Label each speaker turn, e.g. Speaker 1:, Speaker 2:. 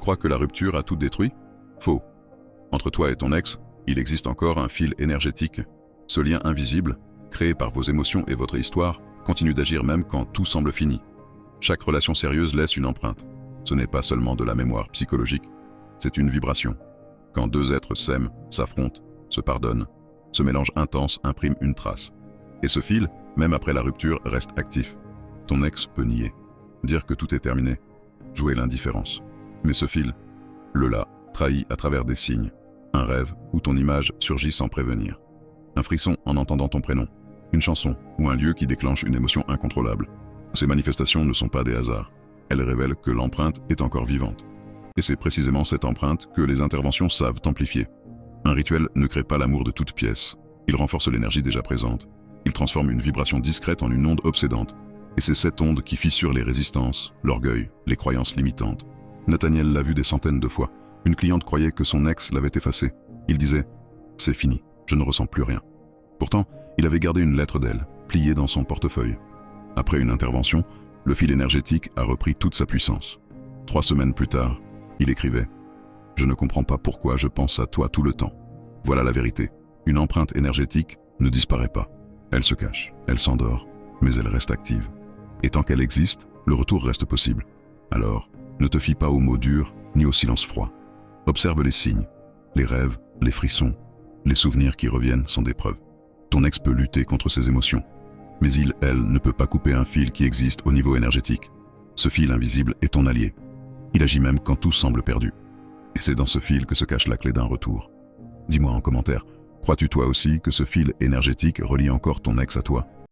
Speaker 1: crois que la rupture a tout détruit? Faux. Entre toi et ton ex, il existe encore un fil énergétique. Ce lien invisible, créé par vos émotions et votre histoire, continue d'agir même quand tout semble fini. Chaque relation sérieuse laisse une empreinte. Ce n'est pas seulement de la mémoire psychologique, c'est une vibration. Quand deux êtres s'aiment, s'affrontent, se pardonnent, ce mélange intense imprime une trace. Et ce fil, même après la rupture, reste actif. Ton ex peut nier, dire que tout est terminé, jouer l'indifférence. Mais ce fil, le là, trahit à travers des signes, un rêve où ton image surgit sans prévenir. Un frisson en entendant ton prénom, une chanson ou un lieu qui déclenche une émotion incontrôlable. Ces manifestations ne sont pas des hasards. Elles révèlent que l'empreinte est encore vivante. Et c'est précisément cette empreinte que les interventions savent amplifier. Un rituel ne crée pas l'amour de toute pièce. Il renforce l'énergie déjà présente. Il transforme une vibration discrète en une onde obsédante. Et c'est cette onde qui fissure les résistances, l'orgueil, les croyances limitantes. Nathaniel l'a vu des centaines de fois. Une cliente croyait que son ex l'avait effacé. Il disait « C'est fini, je ne ressens plus rien ». Pourtant, il avait gardé une lettre d'elle, pliée dans son portefeuille. Après une intervention, le fil énergétique a repris toute sa puissance. 3 semaines plus tard, il écrivait « Je ne comprends pas pourquoi je pense à toi tout le temps. Voilà la vérité. Une empreinte énergétique ne disparaît pas. Elle se cache, elle s'endort, mais elle reste active. Et tant qu'elle existe, le retour reste possible. Alors, ne te fie pas aux mots durs ni au silence froid. Observe les signes, les rêves, les frissons, les souvenirs qui reviennent sont des preuves. Ton ex peut lutter contre ses émotions, mais il, elle, ne peut pas couper un fil qui existe au niveau énergétique. Ce fil invisible est ton allié. Il agit même quand tout semble perdu. Et c'est dans ce fil que se cache la clé d'un retour. Dis-moi en commentaire, crois-tu toi aussi que ce fil énergétique relie encore ton ex à toi ?